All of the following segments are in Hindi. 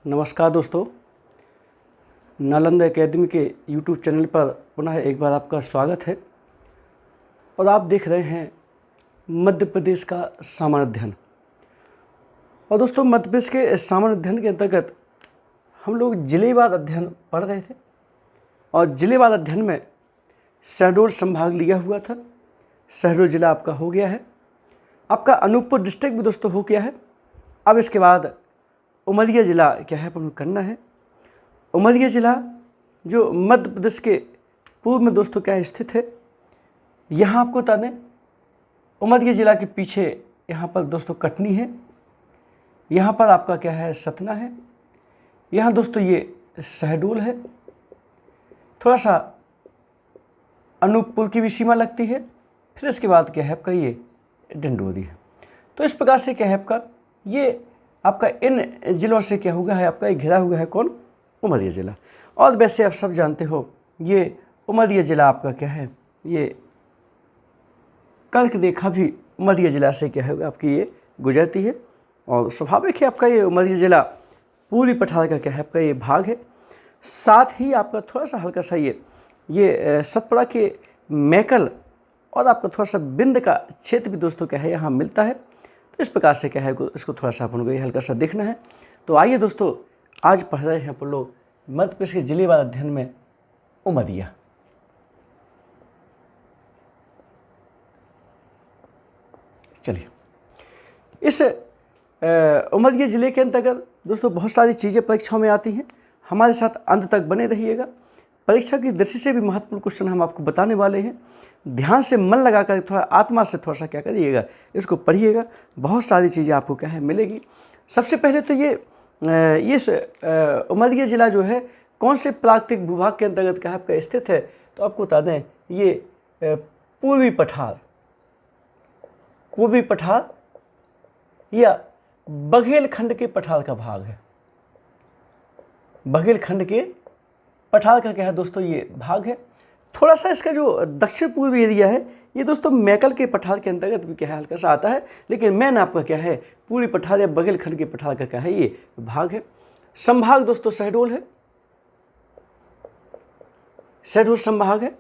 नमस्कार दोस्तों, नालंदा एकेडमी के यूट्यूब चैनल पर पुनः एक बार आपका स्वागत है। और आप देख रहे हैं मध्य प्रदेश का सामान्य अध्ययन। और दोस्तों, मध्य प्रदेश के सामान्य अध्ययन के अंतर्गत हम लोग जिलेवार अध्ययन पढ़ रहे थे। और जिलेवार अध्ययन में शहडोल संभाग लिया हुआ था। शहडोल जिला आपका हो गया है। आपका अनूपपुर डिस्ट्रिक्ट भी दोस्तों हो गया है। अब इसके बाद उमरिया ज़िला क्या है अपन करना है। उमरिया ज़िला जो मध्य प्रदेश के पूर्व में दोस्तों क्या स्थित है, यहाँ आपको बता दें उमरिया ज़िला के पीछे यहाँ पर दोस्तों कटनी है, यहाँ पर आपका क्या है सतना है, यहाँ दोस्तों ये शहडोल है, थोड़ा सा अनूपपुर की भी सीमा लगती है, फिर इसके बाद क्या है आपका ये डिंडोरी है। तो इस प्रकार से क्या है आपका ये आपका इन जिलों से क्या हुआ है आपका घिरा हुआ है कौन, उमरिया ज़िला। और वैसे आप सब जानते हो ये उमरिया ज़िला आपका क्या है, ये कर्क रेखा भी उमरिया ज़िला से क्या है आपकी ये गुजरती है। और स्वाभाविक है आपका ये उमरिया ज़िला पूरी पठार का क्या है आपका ये भाग है। साथ ही आपका थोड़ा सा हल्का सा ये सतपुड़ा के मैकल और आपका थोड़ा सा बिंद का क्षेत्र भी दोस्तों क्या है यहाँ मिलता है। तो इस प्रकार से क्या है इसको थोड़ा सा अपन को ये हल्का सा देखना है। तो आइए दोस्तों, आज पढ़ रहे हैं अपन लोग मध्य प्रदेश के जिलेवार अध्ययन में उमरिया। चलिए, इस उमरिया ज़िले के अंतर्गत दोस्तों बहुत सारी चीज़ें परीक्षाओं में आती हैं। हमारे साथ अंत तक बने रहिएगा। परीक्षा की दृष्टि से भी महत्वपूर्ण क्वेश्चन हम आपको बताने वाले हैं। ध्यान से मन लगाकर थोड़ा आत्मा से थोड़ा सा क्या करिएगा, इसको पढ़िएगा। बहुत सारी चीज़ें आपको क्या है मिलेगी। सबसे पहले तो ये उमरिया ज़िला जो है कौन से प्राकृतिक भूभाग के अंतर्गत क्या है आपका स्थित है, तो आपको बता दें ये पूर्वी पठार या बघेलखंड के पठार का भाग है। बघेलखंड के पठार का क्या है दोस्तों ये भाग है। थोड़ा सा इसका जो दक्षिण पूर्वी एरिया है ये दोस्तों मैकल के पठार के अंतर्गत भी क्या है हल्का सा आता है, लेकिन मेन आपका क्या है पूरी पठार या बघेलखंड के पठार का क्या है ये भाग है। संभाग दोस्तों शहडोल है, शहडोल संभाग है।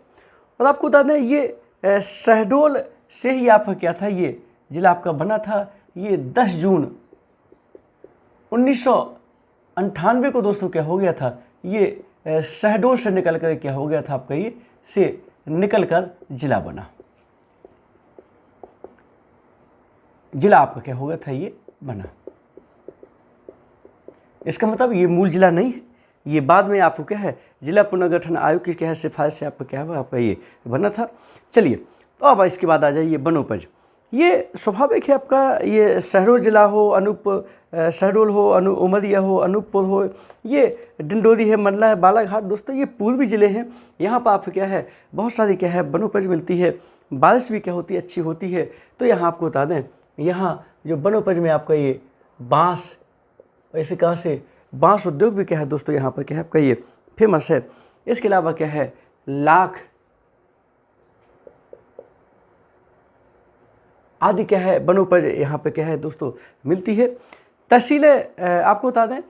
और आपको बता दें ये शहडोल से ही आपका क्या था ये जिला आपका बना था। ये 10 जून 1998 को दोस्तों क्या हो गया था, ये शहडोल से निकल कर क्या हो गया था आपका ये से निकल कर जिला बना। जिला आपका क्या हो गया था ये बना। इसका मतलब ये मूल जिला नहीं है, ये बाद में आपको क्या है जिला पुनर्गठन आयोग की क्या है सिफारिश से आपका क्या है आपका ये बना था। चलिए, तो अब इसके बाद आ जाइए वनोपज। ये स्वाभाविक है आपका ये शहडोल जिला हो, शहडोल हो, उमरिया हो, अनूपपुर हो, ये डिंडोरी है, मंडला है, बालाघाट दोस्तों ये पूर्वी ज़िले हैं। यहाँ पर आप क्या है बहुत सारी क्या है वनोपज मिलती है। बारिश भी क्या होती है अच्छी होती है। तो यहाँ आपको बता दें यहाँ जो वनोपज में आपका ये बाँस, ऐसे कहाँ से बाँस उद्योग भी क्या है दोस्तों यहाँ पर क्या है आपका ये फेमस है। इसके अलावा क्या है लाख आदि क्या है वनोपज यहाँ पे क्या है दोस्तों मिलती है। तहसीलें आपको बता दें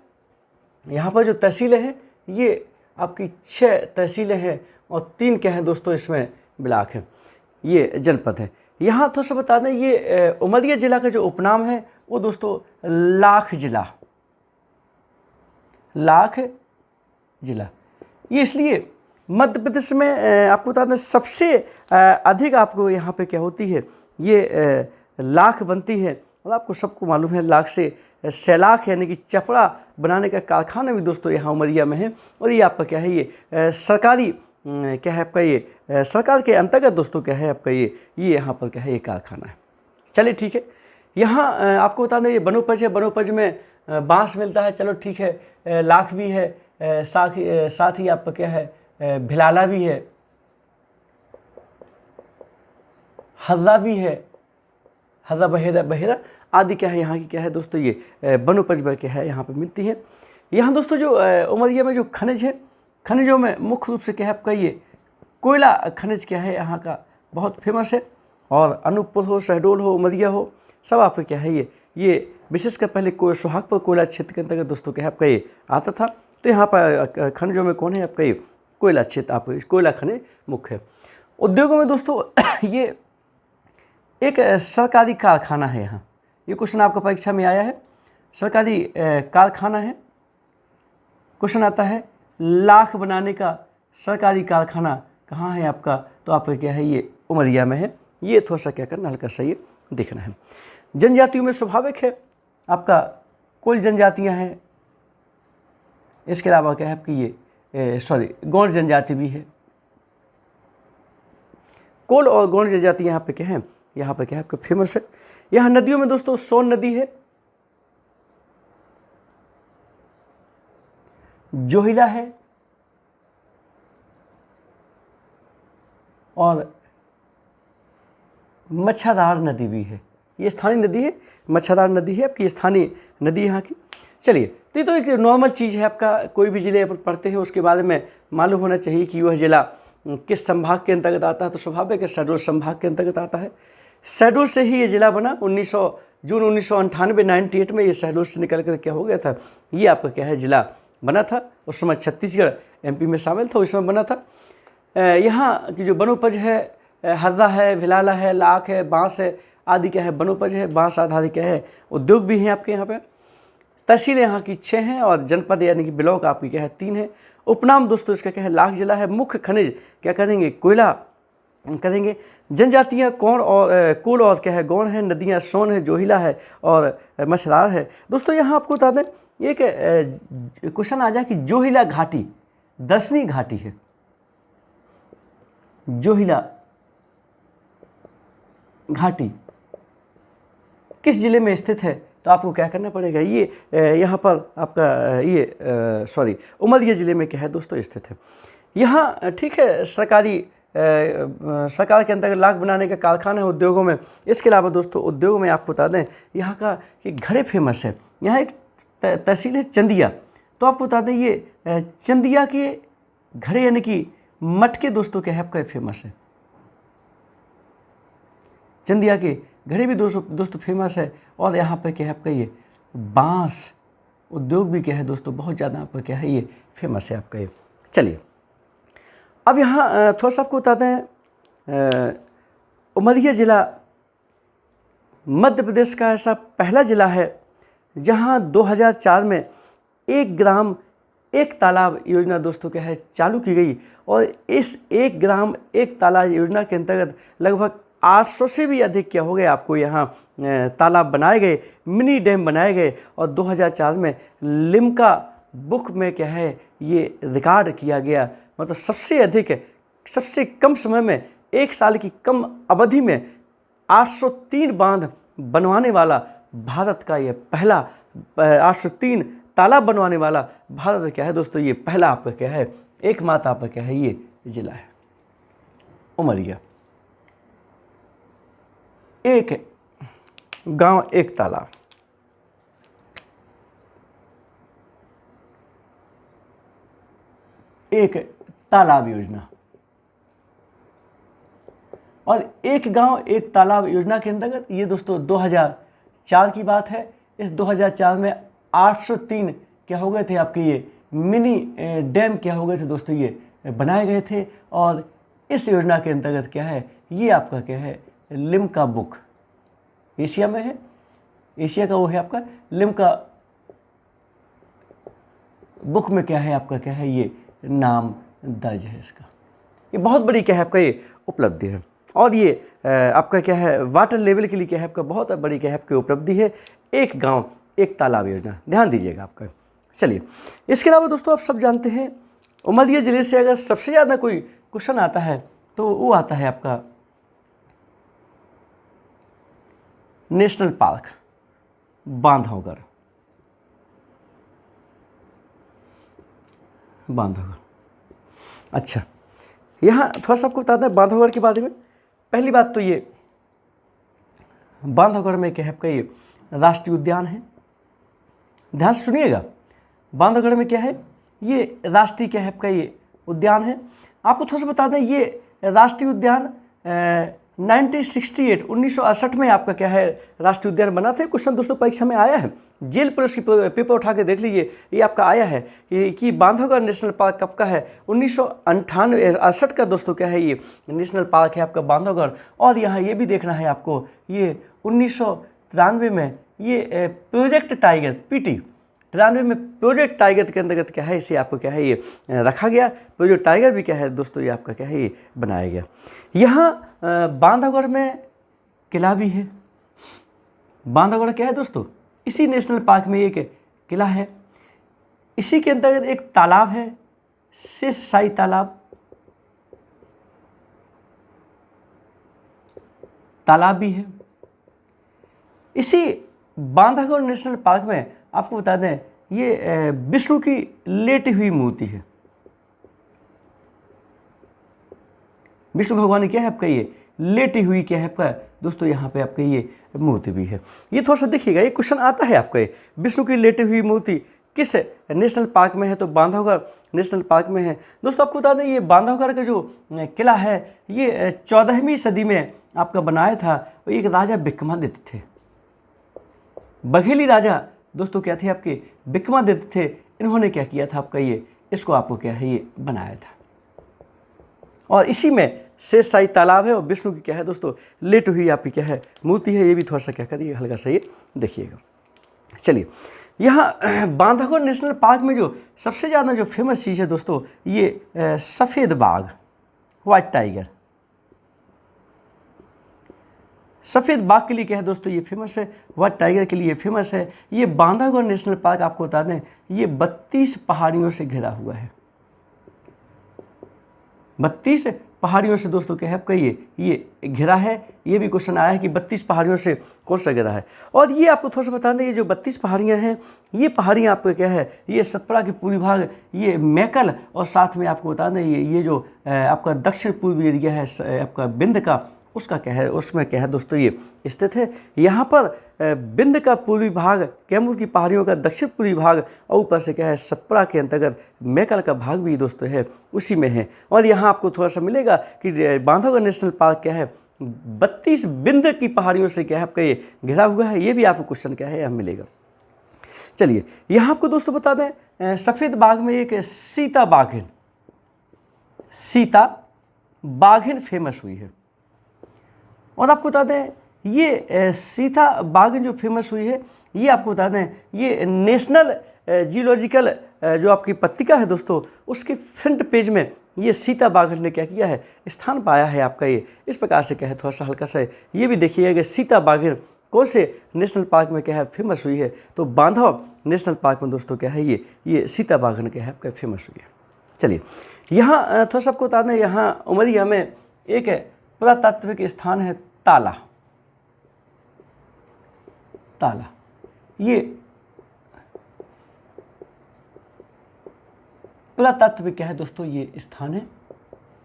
यहाँ पर जो तहसीलें हैं ये आपकी 6 तहसीलें हैं और 3 क्या हैं दोस्तों इसमें ब्लॉक हैं, ये जनपद है। यहाँ थोड़ा सा बता दें ये उमरिया ज़िला का जो उपनाम है वो दोस्तों लाख जिला ये इसलिए मध्य प्रदेश में आपको बता दें सबसे अधिक आपको यहाँ पे क्या होती है ये लाख बनती है। और आपको सबको मालूम है लाख से सैलाख यानी कि चपड़ा बनाने का कारखाना भी दोस्तों यहाँ उमरिया में है। और ये आपका क्या है ये सरकारी क्या है आपका ये सरकार के अंतर्गत दोस्तों क्या है आपका ये यहाँ पर क्या है ये कारखाना है। चलिए ठीक है, यहाँ आपको बता दें ये वनोपज है। वनोपज में बाँस मिलता है, चलो ठीक है, लाख भी है, साथ ही आपका क्या है भिलाला भी है, हर्रा भी है, हर्रा बहेरा आदि क्या है यहाँ की क्या है दोस्तों ये वनोपज क्या है यहाँ पे मिलती है। यहाँ दोस्तों जो उमरिया में जो खनिज है, खनिजों में मुख्य रूप से क्या है आपका ये कोयला खनिज क्या है यहाँ का बहुत फेमस है। और अनूपपुर हो, शहडोल हो, उमरिया हो, सब आपका क्या है ये ये विशेषकर पहले सोहागपुर कोयला क्षेत्र के अंतर्गत दोस्तों क्या है आपका ये आता था। तो यहाँ पर खनिजों में कौन है आपका ये कोयला क्षेत्र, आपका कोयला खनिज मुख्य है। उद्योगों में दोस्तों ये एक सरकारी कारखाना है। यहाँ ये क्वेश्चन आपका परीक्षा में आया है, सरकारी कारखाना है। क्वेश्चन आता है लाख बनाने का सरकारी कारखाना कहाँ है आपका, तो आपका क्या है ये उमरिया में है। ये थोड़ा सा क्या करना हल्का सा ये देखना है। जनजातियों में स्वाभाविक है आपका कुल जनजातियाँ हैं, इसके अलावा क्या है आपकी ये गौड़ जनजाति भी है। कोल और गौड़ जनजाति यहाँ पे क्या है, यहाँ पे क्या है आपका फेमस है। यहाँ नदियों में दोस्तों सोन नदी है, जोहिला है और मच्छरदार नदी भी है। ये स्थानीय नदी है, मच्छरदार नदी है आपकी स्थानीय नदी यहाँ की। चलिए, तो ये तो एक नॉर्मल चीज़ है आपका, कोई भी जिले पर पढ़ते हैं उसके बारे में मालूम होना चाहिए कि वह जिला किस संभाग के अंतर्गत आता है। तो स्वाभाविक है शहडोल संभाग के अंतर्गत आता है। शहडोल से ही ये जिला बना। जून 1998 में ये शहडोल से निकल कर क्या हो गया था, ये आपका क्या है जिला बना था। उस समय छत्तीसगढ़ एमपी में शामिल था, उस समय बना था। यहाँ की जो वनोपज है, हर्रा है, भिलाला है, लाख है, बांस है आदि क्या है वनोपज है। बांस आदि क्या है उद्योग भी हैं आपके यहाँ पे। तहसीलें यहाँ की 6 हैं और जनपद यानी कि ब्लॉक आपकी क्या है 3 है। उपनाम दोस्तों इसका क्या है लाख जिला है। मुख्य खनिज क्या करेंगे कोयला करेंगे। जनजातियाँ कौन और कुल और क्या है गौड़ है। नदियाँ सोन है, जोहिला है और मछरार है। दोस्तों यहाँ आपको बता दें एक क्वेश्चन आ जाए कि जोहिला घाटी दर्शनीय घाटी है। जोहिला घाटी किस जिले में स्थित है, तो आपको क्या करना पड़ेगा, ये यहाँ पर आपका ये उमरिया जिले में क्या है दोस्तों स्थित है। यहाँ ठीक है सरकार के अंतर्गत लाख बनाने का कारखाना है उद्योगों में। इसके अलावा दोस्तों उद्योग में आपको बता दें यहाँ का ये घड़े फेमस है। यहाँ एक तहसील है चंदिया, तो आपको बता दें ये चंदिया के घड़े यानी कि मटके दोस्तों क्या है आपका फेमस है। चंदिया के घड़े भी दोस्तों फेमस है। और यहाँ पर क्या है आपका ये बांस उद्योग भी क्या है दोस्तों बहुत ज़्यादा आपका क्या है ये फेमस है आपका ये। चलिए, अब यहाँ थोड़ा सा आपको बताते हैं उमरिया जिला मध्य प्रदेश का ऐसा पहला जिला है जहाँ 2004 में 1 ग्राम 1 तालाब योजना दोस्तों क्या है चालू की गई। और इस 1 ग्राम 1 तालाब योजना के अंतर्गत लगभग 800 से भी अधिक क्या हो गए आपको यहाँ तालाब बनाए गए, मिनी डैम बनाए गए। और 2004 में लिम्का बुक में क्या है ये रिकॉर्ड किया गया, मतलब सबसे अधिक सबसे कम समय में 1 साल की कम अवधि में 803 बांध बनवाने वाला भारत का ये पहला 803 तालाब बनवाने वाला भारत क्या है दोस्तों ये पहला आपका क्या है एकमात्र आपका क्या है ये जिला है उमरिया। 1 गांव 1 तालाब। एक तालाब योजना और 1 गांव 1 तालाब योजना के अंतर्गत ये दोस्तों 2004 की बात है। इस 2004 में 803 क्या हो गए थे आपके ये मिनी डैम क्या हो गए थे दोस्तों ये बनाए गए थे। और इस योजना के अंतर्गत क्या है ये आपका क्या है लिम्का बुक एशिया में है, एशिया का वो है आपका लिम्का बुक में क्या है आपका क्या है ये नाम दर्ज है इसका। ये बहुत बड़ी क्या है आपका ये उपलब्धि है। और ये आपका क्या है वाटर लेवल के लिए क्या है आपका बहुत बड़ी क्या है आपकी उपलब्धि है 1 गांव 1 तालाब योजना, ध्यान दीजिएगा आपका। चलिए, इसके अलावा दोस्तों आप सब जानते हैं उमरिया जिले से अगर सबसे ज़्यादा कोई क्वेश्चन आता है तो वो आता है आपका नेशनल पार्क बांधवगढ़। अच्छा, यहाँ थोड़ा सा आपको बताते हैं बांधवगढ़ के बारे में। पहली बात तो ये बांधवगढ़ में क्या है आपका ये राष्ट्रीय उद्यान है, ध्यान से सुनिएगा। बांधवगढ़ में क्या है ये राष्ट्रीय क्या है आपका ये उद्यान है। आपको थोड़ा सा बता दें ये राष्ट्रीय उद्यान 1968 में आपका क्या है राष्ट्रीय उद्यान बना था। क्वेश्चन दोस्तों परीक्षा में आया है, जेल पुलिस की पेपर उठा के देख लीजिए, ये आपका आया है कि बांधवगढ़ नेशनल पार्क कब का है, 1968 का दोस्तों क्या है ये नेशनल पार्क है आपका बांधवगढ़। और यहाँ ये भी देखना है आपको, ये 1993 में ये प्रोजेक्ट टाइगर पीटी 93 में प्रोजेक्ट टाइगर के अंतर्गत क्या है इसे आपको क्या है ये रखा गया। प्रोजेक्ट टाइगर भी क्या है दोस्तों ये आपका क्या है ये बनाया गया। यहाँ बांधवगढ़ में किला भी है। बांधवगढ़ क्या है दोस्तों, इसी नेशनल पार्क में एक किला है। इसी के अंतर्गत एक तालाब है, शेषशाही तालाब भी है। इसी बांधवगढ़ नेशनल पार्क में आपको बता दें ये विष्णु की लेटी हुई मूर्ति है। विष्णु भगवान की क्या है आपका ये लेटी हुई क्या है आपका दोस्तों यहाँ पे आपका ये मूर्ति भी है। ये थोड़ा सा देखिएगा, ये क्वेश्चन आता है आपका, ये विष्णु की लेटी हुई मूर्ति किस नेशनल पार्क में है, तो बांधवगढ़ नेशनल पार्क में है। दोस्तों आपको बता दें ये बांधवगढ़ का जो किला है ये 14वीं सदी में आपका बनाया था। एक राजा विक्रमादित्य थे, बघेली राजा दोस्तों क्या थे आपके विक्रमादित्य थे। इन्होंने क्या किया था आपका ये इसको आपको क्या है ये बनाया था। और इसी में शेषशाही तालाब है और विष्णु की क्या है दोस्तों लेट हुई आपकी क्या है मूर्ति है। ये भी थोड़ा सा क्या करिए हल्का सा ये देखिएगा। चलिए यहाँ बांधवगढ़ नेशनल पार्क में जो सबसे ज़्यादा जो फेमस चीज़ है दोस्तों ये सफ़ेद बाघ, व्हाइट टाइगर। सफ़ेद बाघ के लिए क्या है दोस्तों ये फेमस है, व्हाइट टाइगर के लिए फेमस है। ये बांधवगढ़ नेशनल पार्क आपको बता दें ये 32 पहाड़ियों से घिरा हुआ है। 32 पहाड़ियों से दोस्तों क्या है आपका ये घिरा है। ये भी क्वेश्चन आया है कि 32 पहाड़ियों से कौन सा घिरा है। और ये आपको थोड़ा सा बता दें ये जो 32 पहाड़ियाँ हैं ये पहाड़ियाँ आपका क्या है ये सतपुड़ा के पूर्वी भाग ये मैकल और साथ में आपको बता दें ये जो आपका दक्षिण पूर्वी एरिया है आपका बिंद का उसका क्या है उसमें क्या है दोस्तों ये स्थित है। यहाँ पर बिंद का पूर्वी भाग, कैमूर की पहाड़ियों का दक्षिण पूर्वी भाग और ऊपर से क्या है सतपुड़ा के अंतर्गत मैकल का भाग भी दोस्तों है उसी में है। और यहाँ आपको थोड़ा सा मिलेगा कि बांधवगढ़ नेशनल पार्क क्या है 32 बिंद की पहाड़ियों से क्या है आपका ये घिरा हुआ है। ये भी आपको क्वेश्चन क्या है यहाँ मिलेगा। चलिए यहाँ आपको दोस्तों बता दें सफ़ेद बाघ में एक सीता बाघिन फेमस हुई है। और आपको बता दें ये सीता बाघिन जो फेमस हुई है ये आपको बता दें ये नेशनल जियोलॉजिकल जो आपकी पत्रिका है दोस्तों उसके फ्रंट पेज में ये सीता बाघिन ने क्या किया है स्थान पाया है आपका ये इस प्रकार से क्या है थोड़ा सा हल्का सा ये भी देखिएगा कि सीता बाघिन कौन से नेशनल पार्क में क्या है फेमस हुई है, तो बांधव नेशनल पार्क में दोस्तों क्या है ये सीता बाघिन क्या है आपका फेमस हुई है। चलिए यहाँ थोड़ा सा आपको बता दें यहाँ उमरिया में एक पुरातात्विक स्थान है ताला। ये पुरातात्विक क्या है दोस्तों ये स्थान है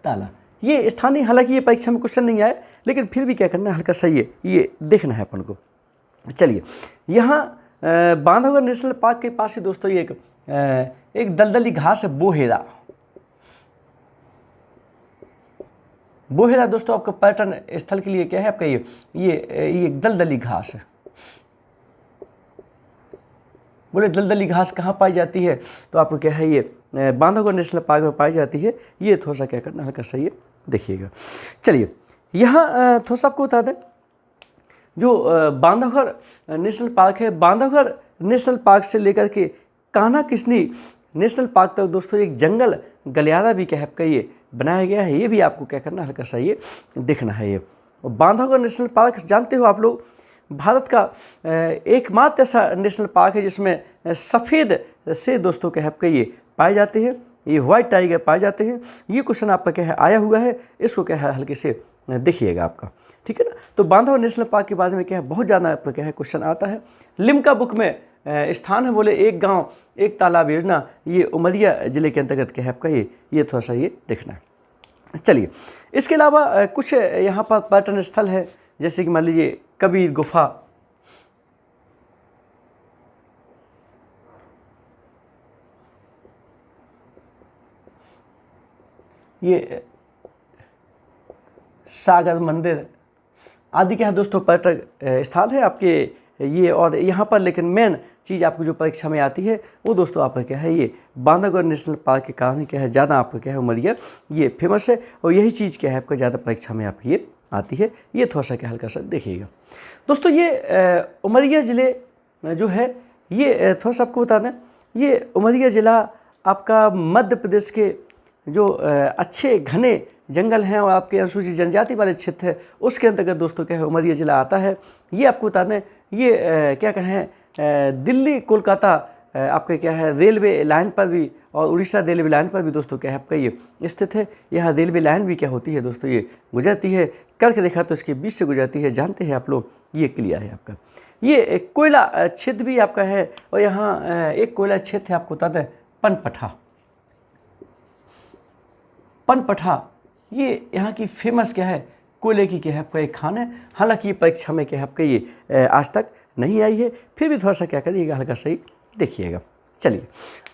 ताला। ये स्थानीय हालांकि ये परीक्षा में क्वेश्चन नहीं आया लेकिन फिर भी क्या करना है हल्का सा ये देखना है अपन को। चलिए यहाँ बांधवगढ़ नेशनल पार्क के पास ही दोस्तों ये एक दलदली घास है बोहेरा दोस्तों आपका पर्यटन स्थल के लिए क्या है आपका ये दलदली घास है। बोले दलदली घास कहाँ पाई जाती है, तो आपको क्या है ये बांधवगढ़ नेशनल पार्क में पाई जाती है। ये थोड़ा सा क्या करना हल्का सा ये देखिएगा। चलिए यहाँ थोड़ा सा आपको बता दें जो बांधवगढ़ नेशनल पार्क है, बांधवगढ़ नेशनल पार्क से लेकर के कान्हा किस्नी नेशनल पार्क तक दोस्तों एक जंगल गलियारा भी क्या है आपका ये बनाया गया है। ये भी आपको क्या करना हल्का सा ये देखना है। ये बांधवगढ़ नेशनल पार्क जानते हो आप लोग भारत का एकमात्र ऐसा नेशनल पार्क है जिसमें सफ़ेद से दोस्तों क्या है आपका ये पाए जाते हैं, ये व्हाइट टाइगर पाए जाते हैं। ये क्वेश्चन आपका क्या है आया हुआ है, इसको क्या है हल्के से देखिएगा आपका, ठीक है ना। तो बांधवगढ़ नेशनल पार्क के बारे में क्या है बहुत ज़्यादा आपका क्या है क्वेश्चन आता है। लिम्का बुक में स्थान है बोले एक गांव एक तालाब योजना, ये उमरिया जिले के अंतर्गत क्या है आपका ये थोड़ा सा ये देखना है। चलिए इसके अलावा कुछ यहाँ पर पर्यटन स्थल है जैसे कि मान लीजिए कबीर गुफा, ये सागर मंदिर आदि क्या है दोस्तों पर्यटक स्थल है आपके ये। और यहाँ पर लेकिन मेन चीज़ आपको जो परीक्षा में आती है वो दोस्तों आपका क्या है, ये बांधवगढ़ नेशनल पार्क के कारण क्या है ज़्यादा आपका क्या है उमरिया ये फेमस है। और यही चीज़ क्या है आपका ज़्यादा परीक्षा में आपकी ये आती है। ये थोड़ा सा क्या हल्का सा देखिएगा दोस्तों। ये उमरिया ज़िले जो है ये थोड़ा सा आपको बता दें, ये उमरिया ज़िला आपका मध्य प्रदेश के जो अच्छे घने जंगल हैं और आपके अनुसूचित जनजाति वाले क्षेत्र है उसके अंतर्गत दोस्तों क्या है उमरिया ज़िला आता है। ये आपको बता दें, ये क्या कहें दिल्ली कोलकाता आपके क्या है रेलवे लाइन पर भी और उड़ीसा रेलवे लाइन पर भी दोस्तों क्या है आपका ये स्थित है। यहाँ रेलवे लाइन भी क्या होती है दोस्तों, ये गुजरती है। करके देखा तो इसके बीच से गुजरती है, जानते हैं आप लोग, ये क्लियर है आपका। ये एक कोयला क्षेत्र भी आपका है और यहाँ एक कोयला क्षेत्र है आपको बता दें पनपथा। पनपथा ये यहाँ की फेमस क्या है कोयले की क्या है आपका एक खान है। हालांकि परीक्षा में क्या है आपका ये आज तक नहीं आई है, फिर भी थोड़ा सा क्या करिएगा हल्का सही देखिएगा। चलिए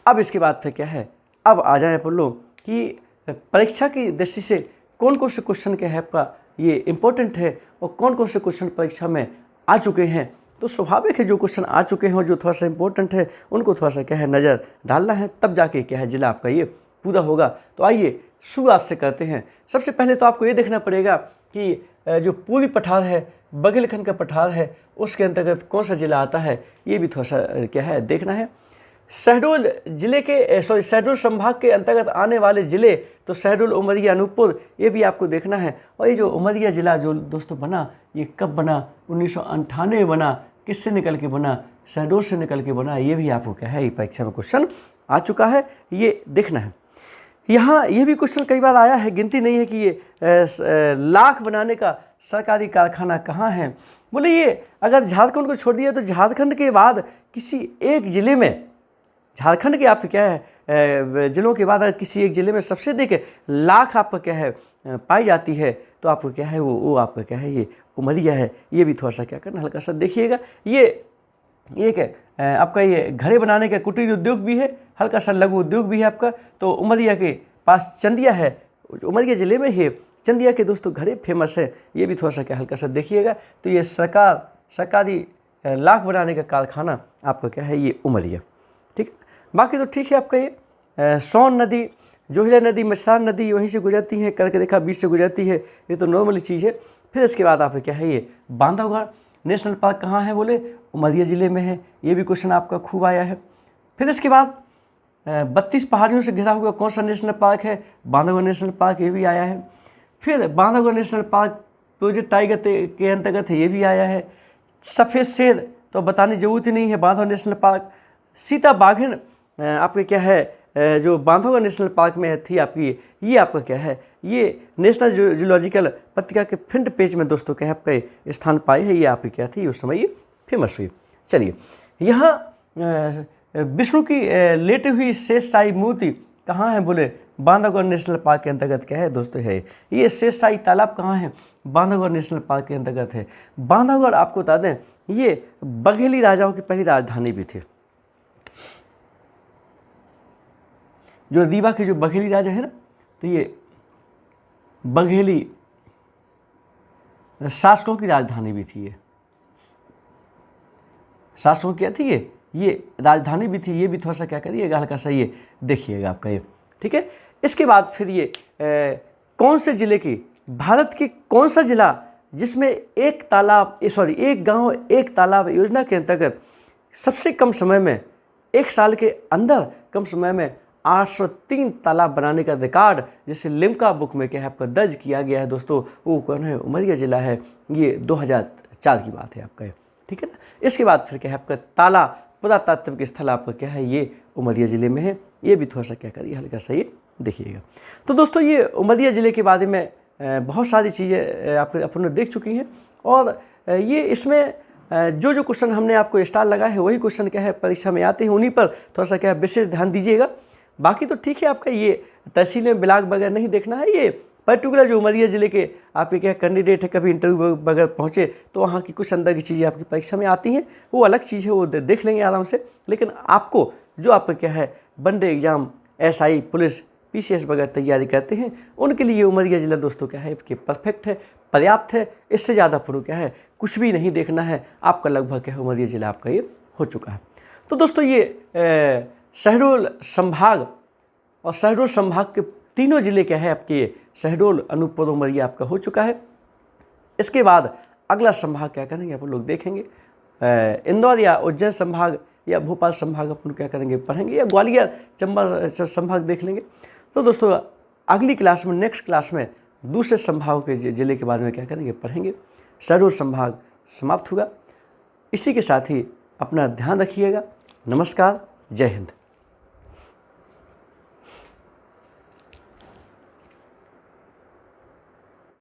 अब इसके बाद फिर क्या है, अब आ जाए अपन लोग कि परीक्षा की दृष्टि से कौन कौन से क्वेश्चन क्या है आपका ये इम्पोर्टेंट है और कौन कौन से क्वेश्चन परीक्षा में आ चुके हैं। तो स्वाभाविक है जो क्वेश्चन आ चुके हैं और जो थोड़ा सा इम्पोर्टेंट है उनको थोड़ा सा क्या है नज़र डालना है, तब जाके क्या है जिला आपका ये पूरा होगा। तो आइए शुरुआत से करते हैं। सबसे पहले तो आपको ये देखना पड़ेगा कि जो पूरी पठार है, बघेलखंड का पठार है, उसके अंतर्गत कौन सा जिला आता है, ये भी थोड़ा सा क्या है देखना है। शहडोल जिले के शहडोल संभाग के अंतर्गत आने वाले जिले तो शहडोल, उमरिया, अनूपपुर, ये भी आपको देखना है। और ये जो उमरिया जिला जो दोस्तों बना, ये कब बना, 1998 बना। किससे निकल के बना, शहडोल से निकल के बना। ये भी आपको क्या है ये परीक्षा में क्वेश्चन आ चुका है, ये देखना है। यहाँ ये भी क्वेश्चन कई बार आया है, गिनती नहीं है कि ये लाख बनाने का सरकारी कारखाना कहाँ है। बोले ये अगर झारखंड को छोड़ दिया तो झारखंड के बाद किसी एक ज़िले में, झारखंड के आप क्या है ज़िलों के बाद अगर किसी एक ज़िले में सबसे अधिक लाख आपका क्या है पाई जाती है तो आपको क्या है वो आपका क्या है ये उमरिया है। ये भी थोड़ा सा क्या करना हल्का सा देखिएगा। ये एक आपका ये घड़े बनाने का कुटीर उद्योग भी है, हल्का सा लघु उद्योग भी है आपका। तो उमरिया के पास चंदिया है, उमरिया ज़िले में है चंदिया के दोस्तों घड़े फेमस है। ये भी थोड़ा सा क्या हल्का सा देखिएगा। तो ये सरकारी लाख बनाने का कारखाना आपका क्या है ये उमरिया, ठीक है। बाकी तो ठीक है आपका ये सोन नदी, जोहिला नदी, मछरान नदी वहीं से गुजरती है, करके देखा बीच से गुजरती है, ये तो नॉर्मली चीज़ है। फिर इसके बाद आप क्या है ये बांधवगढ़ नेशनल पार्क कहाँ है, बोले उमरिया ज़िले में है। ये भी क्वेश्चन आपका खूब आया है। फिर इसके बाद 32 पहाड़ियों से घिरा हुआ कौन सा नेशनल पार्क है, बांधवगढ़ नेशनल पार्क, ये भी आया है। फिर Bandhavgarh national park project tiger के अंतर्गत है, ये भी आया है। सफ़ेद शेर तो बताने जरूरत ही नहीं है, बांधवगढ़ नेशनल पार्क। सीता बाघिन आपके क्या है जो बांधवगढ़ नेशनल पार्क में थी आपकी, ये आपका क्या है ये नेशनल जूलॉजिकल पत्रिका के फ्रंट पेज में दोस्तों क्या है आपका स्थान पाई है। ये आपकी क्या थी उस समय ये फेमस हुई। चलिए यहाँ विष्णु की लेटी हुई शेषशाही मूर्ति कहाँ है, बोले बांधवगढ़ नेशनल पार्क के अंतर्गत क्या है दोस्तों है। ये शेषशाही तालाब कहाँ है, बांधवगढ़ नेशनल पार्क के अंतर्गत है। बांधवगढ़ आपको बता दें ये बघेली राजाओं की पहली राजधानी भी थी। जो रीवा के जो बघेली राजा है ना, तो ये बघेली शासकों की राजधानी भी थी। ये शासकों क्या थी, ये राजधानी भी थी। ये भी थोड़ा सा क्या करिएगा हल्का सा ये देखिएगा आपका ये, ठीक है। इसके बाद फिर ये कौन से जिले की, भारत की कौन सा जिला जिसमें एक गांव एक तालाब योजना के अंतर्गत सबसे कम समय में, एक साल के अंदर कम समय में 803 तालाब बनाने का रिकॉर्ड जिसे लिम्का बुक में क्या है आपका दर्ज किया गया है दोस्तों, वो कौन है, उमरिया जिला है। ये 2004 की बात है आपका, ठीक है ना। इसके बाद फिर क्या है आपका ताला पुरातात्विक स्थल आपका क्या है ये उमरिया ज़िले में है। ये भी थोड़ा सा क्या करिए हल्का सा ये देखिएगा। तो दोस्तों ये उमरिया ज़िले के बारे में बहुत सारी चीज़ें आप अपने देख चुकी हैं और ये इसमें जो क्वेश्चन हमने आपको स्टार लगा है वही क्वेश्चन क्या है परीक्षा में आते हैं, उन्हीं पर थोड़ा सा क्या है विशेष ध्यान दीजिएगा। बाकी तो ठीक है आपका ये तहसीलें ब्लॉक वगैरह नहीं देखना है। ये पर्टिकुलर जो उमरिया ज़िले के आपके क्या कैंडिडेट है, कभी इंटरव्यू वगैरह पहुँचे तो वहाँ की कुछ अंदर की चीज़ें आपकी परीक्षा में आती हैं, वो अलग चीज़ है, वो देख लेंगे आराम से। लेकिन आपको जो आपका क्या है one day exam, SI police PCS वगैरह तैयारी करते हैं उनके लिए ये उमरिया ज़िला दोस्तों क्या है कि परफेक्ट है, पर्याप्त है। इससे ज़्यादा पूर्व क्या है कुछ भी नहीं देखना है, आपका लगभग क्या है उमरिया ज़िला आपका ये हो चुका है। तो दोस्तों ये शहडोल संभाग और शहडोल संभाग के तीनों ज़िले क्या है आपके शहडोल, अनूपपुर, उमरिया आपका हो चुका है। इसके बाद अगला संभाग क्या करेंगे आप लोग देखेंगे, इंदौर या उज्जैन संभाग या भोपाल संभाग अपन क्या करेंगे पढ़ेंगे, या ग्वालियर चंबा संभाग देख लेंगे। तो दोस्तों अगली क्लास में, नेक्स्ट क्लास में दूसरे संभागों के ज़िले के बारे में क्या करेंगे पढ़ेंगे। शहडोल संभाग समाप्त होगा। इसी के साथ ही अपना ध्यान रखिएगा। नमस्कार, जय हिंद।